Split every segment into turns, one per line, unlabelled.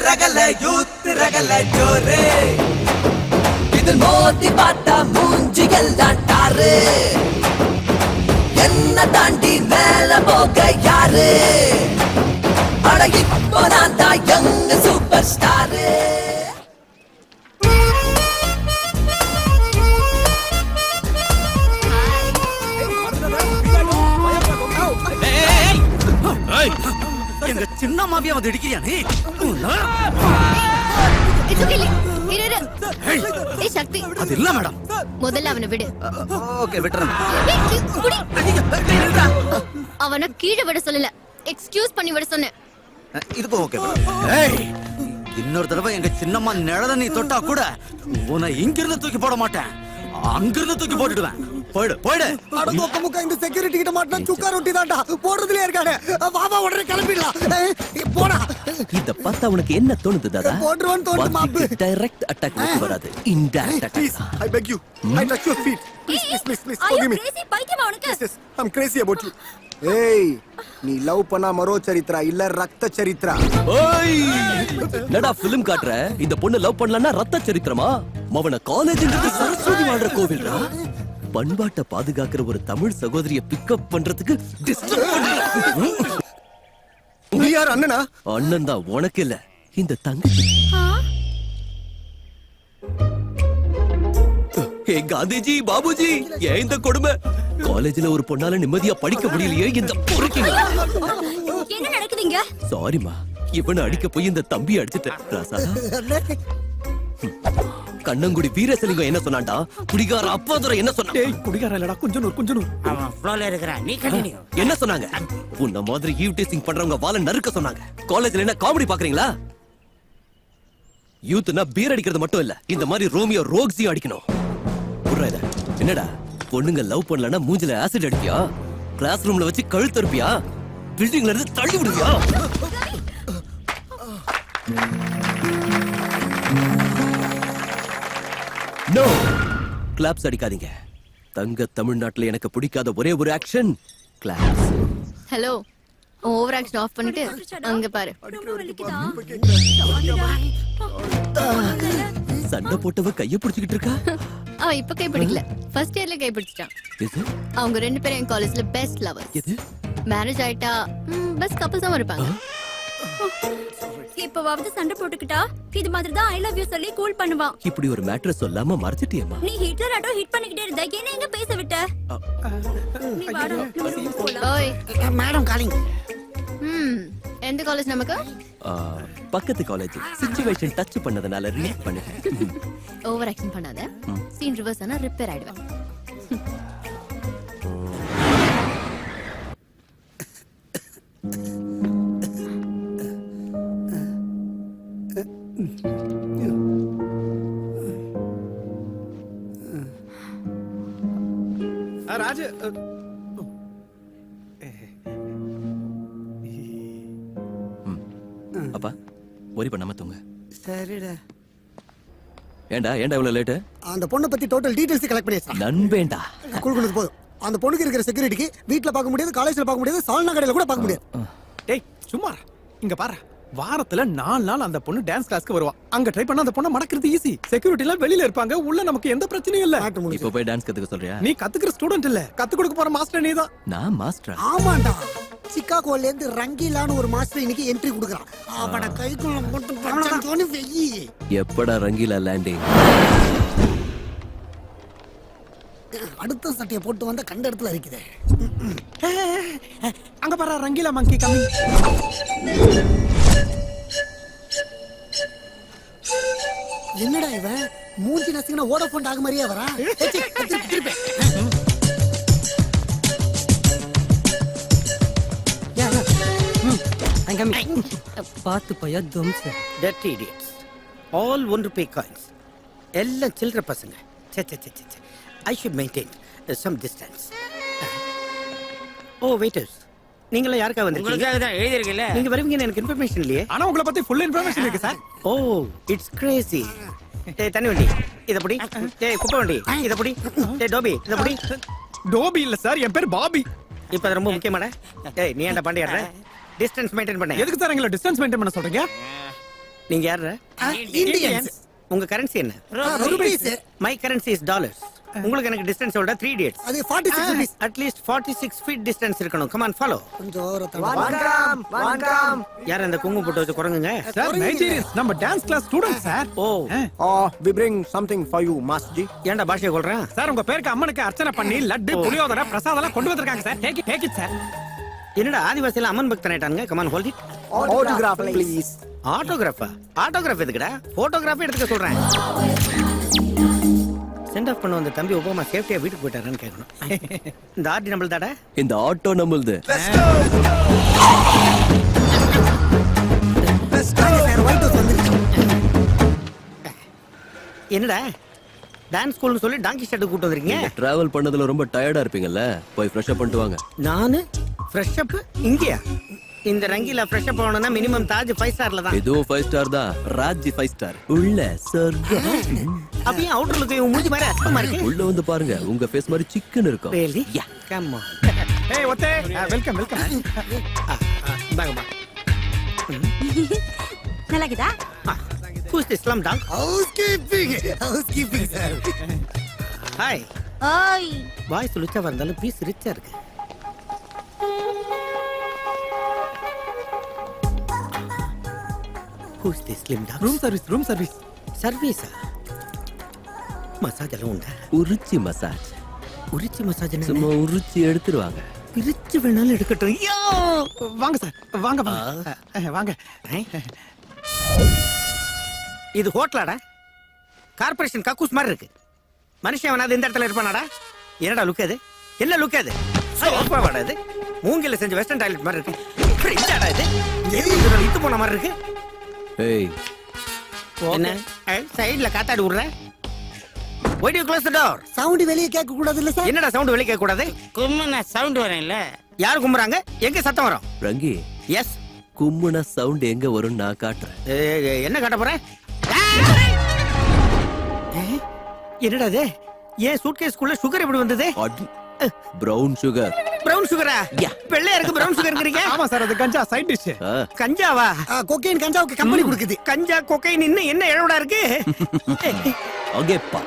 ரகல youth ரகல ஜோரே இது மோதி பார்த்தா மூஞ்சி எல்லாம் டாரு என்ன தாண்டி மேல போக யாரு அட இப்போ நான் தான் யங் சூப்பர் ஸ்டாரு
எங்க சின்ன மாவியா வந்து இடிக்கிறியா நீ?
சக்தி
அது இல்ல மேடம்.
முதல்ல அவனை விடு.
ஓகே விட்டுறேன்.
அவனை கீழே விட சொல்லல, எக்ஸ்கியூஸ் பண்ணி விட சொன்னேன்.
இதுக்கு ஓகே. ஏய் இன்னொரு தடவை எங்க சின்னம்மா நிழல நீ தொட்டா கூட உன்னை இங்கிருந்து தூக்கி போட மாட்டேன், அங்கிருந்து தூக்கி போட்டுடுவேன். போய்டு போய்டு.
அட கொக்க முக்க இந்த செக்யூரிட்டி கிட்ட மாட்டா சுக்கா ரொட்டி தான்டா போடுறதுலயே இருக்கானே. வாவா உடனே கிளம்பிடலாம். போடா.
இத பார்த்தா உனக்கு என்ன தோணுது தாதா?
போடுறவன் தோணுது மாப்பு.
டைரக்ட் அட்டாக் வராது, indirect attack.
I beg you. I touch your feet. Please forgive me.
crazy பைத்தியமா உனக்கு?
Yes, I'm crazy about you. ஏய் நீ லவ் பண்ணா மரோ சரித்ரா இல்ல ரத்த சரித்ரா?
ஓய் என்னடா ஃபிலிம் காட்ற? இந்த பொண்ணு லவ் பண்ணலன்னா ரத்த சரித்திரமா? மவன காலேஜ்ங்கிறது சரஸ்வதி வாழ்ற கோவில்டா. பண்பாட்டை பாதுகாக்கிற ஒரு தமிழ் சகோதரிய பிக்கப் பண்றதுக்கு டிஸ்டர்ப் பண்ற.
நீ யார் அண்ணனா?
அண்ணன் தான், உனக்கு இல்ல இந்த தங்கச்சி. ஏ காந்திஜி பாபுஜி, ஏன் இந்த கொடுமை? காலேஜ்ல ஒரு பொண்ணால நிம்மதியா படிக்க முடியலையே இந்த பொறுக்கிங்க.
என்ன நடக்குதுங்க?
சாரிமா, இவனை அடிக்க போய் இந்த தம்பி அடிச்சிட்டேன். ராசா கண்ணங்குடி வீரசலிங்கம் என்ன சொன்னான்டா? குடிகார அப்பாதுரை என்ன சொன்னா?
டேய் குடிகார இல்லடா, கொஞ்சம் நூறு.
அவன் ஃப்ளோல இருக்கறான், நீ கண்டினியூ.
என்ன சொன்னாங்க? உன்ன மாதிரி ஈவ் டீசிங் பண்றவங்க வாள நறுக்க சொன்னாங்க. காலேஜ்ல என்ன காமெடி பாக்குறீங்களா? யூத்னா பீர் அடிக்கிறது மட்டும் இல்ல, இந்த மாதிரி ரோமியோ ரோக்ஸியும் அடிக்கணும். புரியல? என்னடா பொண்ணுங்க லவ் பண்ணலனா மூஞ்சில ஆசிட் அடிப்பியா? கிளாஸ் ரூம்ல வச்சு கழுத்து அறுப்பியா? பில்டிங்ல இருந்து தள்ளி விடுவியா? நோ கிளாப்ஸ் அடிக்காதீங்க. தங்க தமிழ்நாட்டுல எனக்கு பிடிக்காத ஒரே ஒரு action claps.
Hello, over action off பண்ணிட்டு அங்க பாரு.
சண்டை போட்டவ கைய பிடிச்சிட்டு இருக்கா.
அவன் இப்ப கை பிடிக்கல, ஃபர்ஸ்ட் இயர்ல கை பிடிச்சிட்டான். அவங்க ரெண்டு பேரும் என் காலேஜ்ல பெஸ்ட் லவர்ஸ்.
எது?
மேரேஜ் ஆயிட்டா பெஸ்ட் கப்பிள்ஸா இருப்பாங்க.
இப்பவாவது சண்டை போட்டுக்கிட்டா இது மாதிரி தான் ஐ லவ் யூ சொல்லி கூல் பண்ணுவான்.
இப்படி ஒரு மேட்டர் சொல்லாம மறைச்சிட்டியேம்மா.
நீ ஹிட்லர் ஆட்டோ ஹிட் பண்ணிக்கிட்டே இருந்தா என்ன எங்க பேச விட்ட? நீ வாடா, நம்ம போலாம்.
ஓய்
மேடம் காலிங்.
எந்த காலேஜ் நமக்கு?
பக்கத்து காலேஜ். சிச்சுவேஷன் டச் பண்ணதனால ரியாக்ட் பண்ணேன்.
ஓவர் ஆக்ஷன் பண்ணாத. சீன் ரிவர்ஸ் ஆனா ரிப்பேர் ஆயிடுவேன்.
ராஜு
அப்பா worry பண்ணாம தூங்க.
சரிடா.
ஏண்டா இவ்வளவு லேட்?
அந்த பொண்ணை பத்தி டோட்டல் டீடைல்ஸ் கலெக்ட் பண்ணியாச்சு.
நண்பேண்டா.
குடுக்குறது போதும். அந்த பொண்ணுக்கு இருக்கிற செக்யூரிட்டிக்கு வீட்ல பார்க்க முடியாது, காலேஜ்ல பார்க்க முடியாது, சால்னா கடையில கூட பார்க்க முடியாது.
டேய் சும்மா இங்க பாரு, வாரத்துல 4 நாள் அந்த பொண்ணு டான்ஸ் கிளாஸ்க்கு வருவா. அங்க ட்ரை பண்ணா அந்த பொண்ண மடக்கிறது ஈஸி. செக்யூரிட்டி எல்லாம் வெளியில இருப்பாங்க, உள்ள நமக்கு எந்த பிரச்சனையும் இல்ல.
இப்போ போய் டான்ஸ் கத்துக்க சொல்றியா?
நீ கத்துக்கிற ஸ்டூடண்ட் இல்ல, கத்து கொடுக்க போற மாஸ்டர் நீதான்.
நான் மாஸ்டரா?
ஆமாண்டா, சிகாகோல இருந்து ரங்கீலான்னு ஒரு மாஸ்டர் இன்னைக்கு என்ட்ரி கொடுக்கறான். அவன கைக்குள்ள போட்டு பச்சன்னு வெயி.
எப்படா ரங்கீலா லேண்டிங்?
அடுத்த சட்டைய போட்டு வந்த கண்ட இடத்துல இருக்குதே.
அங்க பாரு ரங்கீலா மங்கி கமிங்.
என்னடா இவன் மூஞ்சி நசிங்கன வோடாஃபோன் டாக் மாதிரியே வரா. திருப்பி
பாத்து பையா தும்ஸ். Dirty idiots. ஆல் 1 ரூபாய் காயின்ஸ். எல்லாம் சில்லற பசங்க. சே I should maintain some distance. Oh waiters, நீங்கள யாருக்கா வந்திருக்கீங்க?
உங்களுக்காக தான் எழுதி இருக்குல்ல.
நீங்க வருவீங்கன்னு எனக்கு இன்ஃபர்மேஷன் இல்லையே.
ஆனா உங்களை பத்தி ஃபுல் இன்ஃபர்மேஷன் இருக்கு சார்.
O it's Crazy. டேய் தண்ணி வண்டி இத புடி. டேய் குப்பை வண்டி இத புடி. டேய் டோபி இத புடி.
டோபி இல்ல சார், என் பேர் பாபி.
இப்போ அது ரொம்ப முக்கியமாடா. டேய் நீ ஏன்டா பாண்டியாடுற? டிஸ்டன்ஸ் மெயின்டைன் பண்ணு.
எதுக்கு சார் எங்களை டிஸ்டன்ஸ் மெயின்டைன் பண்ண சொல்றீங்க?
நீங்க யாரு?
இந்தியன்ஸ்.
உங்க கரன்சி என்ன?
rupees.
My currency is dollars. உங்களுக்கு எனக்கு டிஸ்டன்ஸ் ஓட 3 dates.
அது 46 rupees.
அட்லீஸ்ட் 46 feet டிஸ்டன்ஸ் இருக்கணும். Come on follow.
கொஞ்சம் ஓரத்துல
யார் அந்த குங்குமம் போட்டு வச்சு குரங்குங்க?
சார் நைஜீரியன்ஸ் நம்ம dance class student sir.
Oh
We bring something for you, Master Ji.
ஏன்டா பாஷையை கொள்றேன்?
சார் உங்க பேருக்கு அம்மனுக்கு அர்ச்சனை பண்ணி லட்டு புளியோதரை பிரசாதம் எல்லாம் கொண்டு வந்திருக்காங்க சார். Take it sir.
என்னடா ஆதிவாசியில அம்மன் பக்தன் ஆயிட்டாங்க. Come on hold it.
Autograph, please.
ஆட்டோகிராஃபா? ஆட்டோகிராஃப் எதுக்குடா? போட்டோகிராஃபி எடுத்துக்க சொல்றேன். சென்ட் ஆஃப் பண்ண வந்த தம்பி ஒபாமா சேஃப்டியா வீட்டுக்கு போயிட்டாரான்னு கேட்கணும். இந்த ஆர்டி நம்மள தாடா?
இந்த ஆட்டோ நம்மளுது.
ஒயிட் ஹவுஸ் வந்துருச்சு.
என்னடா டான்ஸ் ஸ்கூல்னு சொல்லி டாங்கி ஷெட் கூட்டு வந்திருக்கீங்க?
டிராவல் பண்ணதுல ரொம்ப டயர்டா இருப்பீங்கல்ல, போய் ஃப்ரெஷ் அப் பண்ணிட்டு வாங்க.
நானு ஃப்ரெஷ் அப் இங்கயா? இந்த ரங்கில ஃப்ரெஷ் அப் ஆகணும்னா மினிமம் தாஜ் 5 ஸ்டார்ல தான்.
இதுவும் 5 ஸ்டார் தான், ராஜ் 5 ஸ்டார். உள்ள சொர்க்கம்.
அப்படியே அவுட்டர் லுக் மூஞ்சி மாதிரி அசமா இருக்கு.
உள்ள வந்து பாருங்க, உங்க ஃபேஸ் மாதிரி சிக்கன் இருக்கும்.
Really? Come on.
ஏய் ஒத்தே வெல்கம்.
இந்தாங்கம்மா.
நல்லா இருக்குதா?
Who's this slum dog?
housekeeping sir.
Hi.
ஓய்
வாய்ஸ் லுச்சா வந்தாலும் பீஸ் ரிச்சா இருக்கு. Who's this slim dog?
Room service.
சர்வீஸா? மசாஜ் எல்லாம் உண்டா?
உரிச்சி மசாஜ்.
உரிச்சி மசாஜ் என்ன?
சும்மா உரிச்சி எடுத்துருவாங்க.
பிரிச்சு வேணாலும் எடுக்கட்டும். ஐயோ!
வாங்க சார் வாங்க. வாங்க.
இது ஹோட்டலாடா? கார்ப்பரேஷன் கக்கூஸ் மாதிரி இருக்கு. மனுஷன் வேணாது இந்த இடத்துல இருப்பானாடா? என்னடா லுக் அது? என்ன லுக் அது? வாடா இது மூங்கில செஞ்ச வெஸ்டர்ன் டாய்லெட் மாதிரி இருக்கு. என்னடா இது? எதுக்கு இத்து போன மாதிரி இருக்கு?
ஏய்,
என்ன சைடுல காத்தாடி விடுற? Why do you close the door?
Sound வெளிய கேட்க கூடாது இல்ல சார்?
என்னடா சவுண்ட் வெளிய கேட்க கூடாது?
கும்முன சவுண்ட் வரேன்ல.
யார் கும்புறாங்க? எங்க சத்தம் வரும்?
ரங்கி,
எஸ்.
கும்முனா சவுண்ட் எங்க வரும் நான் காட்டுறேன்.
என்ன காட்ட போற? என்னடா இது? ஏன் சூட்கேஸ்க்குள்ள சுகர் எப்படி வந்தது?
Brown sugar.
பிரவுன் சுகரா? வெள்ளையா இருக்கு பிரவுன் சுகர்ங்கறீங்க?
ஆமா சார், அது கஞ்சா சைடு டிஷ்.
கஞ்சாவா?
கொக்கைன் கஞ்சாவுக்கு கம்பெனி கொடுக்குது.
கஞ்சா கொக்கைன் இன்னும் என்ன இழவடா இருக்கு?
அங்கேப்பா.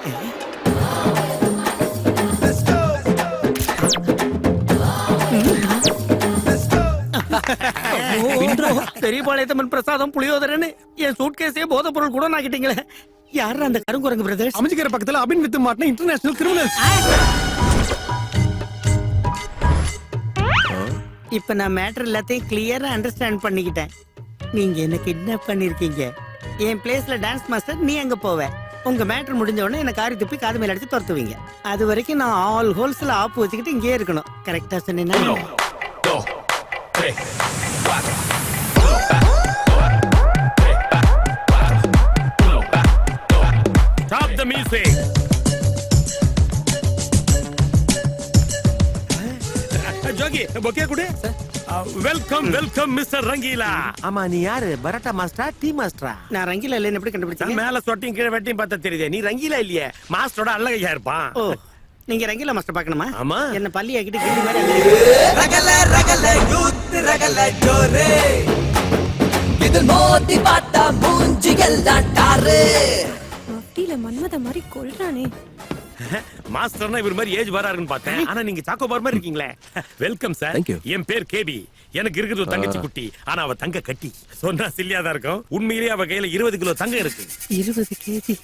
பெரியபாளையத்தம்மன் பிரசாதம் புளியோதரன்னு என் சூட்கேஸே போதை பொருள் கூட நாக்கிட்டீங்களே. யாரு அந்த கருங்குரங்கு பிரதர்ஸ்?
அமைஞ்சிக்கிற பக்கத்துல அபின் வித்து மாட்டின இன்டர்நேஷனல் கிரிமினல்ஸ்.
இப்ப நான் மேட்டர் எல்லாத்தையும் கிளியரா அண்டர்ஸ்டாண்ட் பண்ணிக்கிட்டேன். நீங்க என்ன கிட்னாப் பண்ணிருக்கீங்க. என் பிளேஸ்ல டான்ஸ் மாஸ்டர் நீ அங்க போவ. உங்க மேட்டர் முடிஞ்ச உடனே என்ன காரி துப்பி காது மேல அடிச்சு துரத்துவீங்க. அது வரைக்கும் நான் ஆல் ஹோல்ஸ்ல ஆப்பு வச்சுக்கிட்டு இங்கே இருக்கணும். கரெக்டா சொன்னேன்னா?
Stop the music. Jogi bouquet குடு. Welcome mister Rangeela.
ஆமா, நீ யாரு? பரோட்டா மாஸ்டரா, டீ மாஸ்டரா?
நான் ரங்கில இல்லைன்னு எப்படி கண்டுபிடிச்சீங்க?
மேல சொட்டியும் கீழே வெட்டியும் பார்த்தா தெரியுது. நீ ரங்கீலா இல்லையே, மாஸ்டரோட அல்லகையா இருப்பான்.
ஓ, நீங்க ரங்கில மாஸ்டர் பார்க்கணுமா?
ஆமா.
என்ன பள்ளி ஆக்கிட்டு கிள்ளி மாதிரி
ரகல யூத் ரகல ஜோரே இதில் மோதி பார்த்தா மூஞ்சி எல்லாம் டாரு.
மஃப்டில மன்மத மாதிரி கொல்றானே.
மாஸ்டர்னா இவர் மாதிரி ஏஜ் வரா இருக்குன்னு பார்த்தேன். ஆனா நீங்க சாக்கோ பார் மாதிரி இருக்கீங்களே. Welcome sir.
Thank you.
என் பேர் கேபி. எனக்கு இருக்குது ஒரு தங்கச்சி குட்டி. ஆனா அவ தங்க கட்டி. சொன்னா சில்லியா தான் இருக்கும். உண்மையிலேயே அவ கையில 20 கிலோ தங்கம் இருக்கு.
20 கேஜி.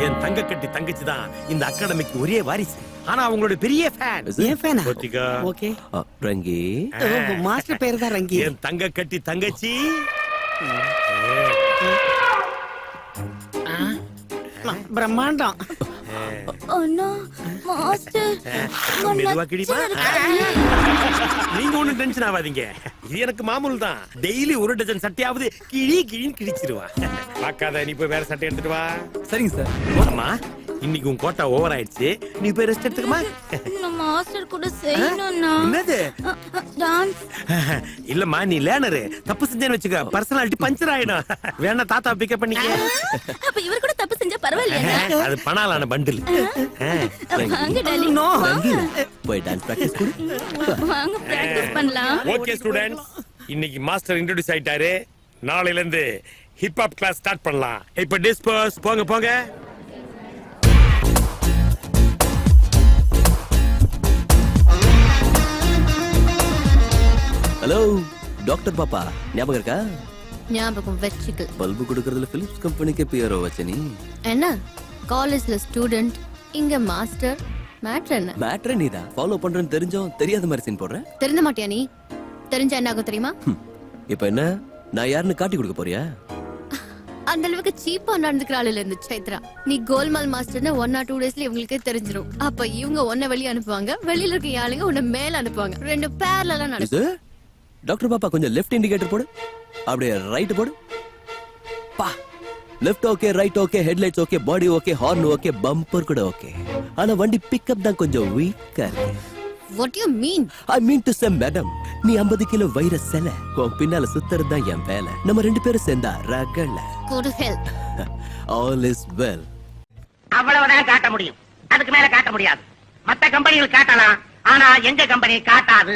என் தங்க கட்டி தங்கச்சி தான் இந்த அகாடமிக்கு ஒரே வாரிசு. ஆனா அவங்களோட பெரிய ஃபேன்.
ஏன் ஃபேனா?
கோத்திகா.
ஓகே.
ரங்கி,
மாஸ்டர் பேர் தான் ரங்கி.
என் தங்க கட்டி தங்கச்சி.
பிரம்மாண்டம்.
அண்ணா மாஸ்டர்
மெதுவா கிடிமா. நீங்க ஒண்ணும் டென்ஷன் ஆகாதீங்க. இது எனக்கு மாமூல் தான். டெய்லி ஒரு டஜன் சட்டையாவது கிழின்னு கிழிச்சிருவா. பாக்காத, நீ போய் வேற சட்டை எடுத்துட்டு வா.
சரிங்க சார்.
அம்மா, இன்னைக்கு உன் கோட்டா ஓவர் ஆயிடுச்சு. நீ போய் ரெஸ்ட் எடுத்துக்கமா.
நான் மாஸ்டர் கூட செய்யணும்னா.
என்னது?
டான்ஸ்.
இல்லம்மா, நீ லேர்னர். தப்பு செஞ்சேன்னு வச்சுக்க, பர்சனாலிட்டி பஞ்சர் ஆயிடும். வேணா தாத்தா பிக்கப் பண்ணிக்க.
அப்ப இவர் கூட தப்பு செஞ்சா பரவாயில்லையா?
அது பணாலான பண்டில்.
வாங்க டார்லிங்.
ரங்கி, போய் டான்ஸ் பிராக்டிஸ் கொடு.
வாங்க பிராக்டிஸ் பண்ணலாம்.
ஓகே ஸ்டூடண்ட்ஸ், இன்னைக்கு மாஸ்டர் இன்ட்ரோடியூஸ் ஆயிட்டாரு. நாளையில இருந்து ஹிப் ஹாப் கிளாஸ் ஸ்டார்ட் பண்ணலாம். இப்ப டிஸ்பர்ஸ் போங்க போங்க.
ஹலோ டாக்டர் பாப்பா, ஞாபகம் இருக்கா?
ஞாபகம் வச்சுக்கல.
பல்பு கொடுக்கறதுல பிலிப்ஸ் கம்பெனிக்கு பியரோ வச்ச நீ.
என்ன காலேஜ்ல ஸ்டூடெண்ட், இங்க மாஸ்டர். மேட்ரு என்ன?
மேட்ரே நீதான் ஃபாலோ பண்றேன்னு தெரிஞ்சோம் தெரியாத மாதிரி சீன் போடுற.
தெரிஞ்ச மாட்டியா நீ? தெரிஞ்சா என்ன ஆகும் தெரியுமா?
இப்போ என்ன, நான் யாருன்னு காட்டி கொடுக்க போறியா?
அந்த அளவுக்கு சீப்பா நடந்துக்கிற ஆளுல இருந்து சைத்ரா. நீ கோல்மால் மாஸ்டர்னு 1 or 2 டேஸ்ல இவங்களுக்கே தெரிஞ்சிரும். அப்ப இவங்க உன்னை வெளிய அனுப்புவாங்க, வெளியில இருக்க ஆளுங்க உன்னை மேல அனுப்புவாங்க. ரெண்டு பேர்ல எல்லாம் நடக்கும்.
இது டாக்டர் பாப்பா கொஞ்சம் லெஃப்ட் இண்டிகேட்டர் போடு, அப்படியே ரைட் போடு. பா, left okay, right okay, headlights okay, பாடி ஓகே, ஹார்ன் ஓகே, பம்பர் கூட ஓகே. ஆனா வண்டி பிக்கப் தான் கொஞ்சம் வீக்கா இருக்கு.
What do you mean?
I mean to say madam, நீ 50 கிலோ வைர செல, உன் பின்னால சுத்துறது தான் என் வேலை. நம்ம 2 பேரும் சேர்ந்தா ரகல.
Go to hell.
All is well.
அவ்வளவுதான் காட்ட முடியும், அதுக்கு மேல காட்ட முடியாது. மத்த கம்பெனிகள் காட்டலாம், ஆனா எங்க கம்பெனி காட்டாது.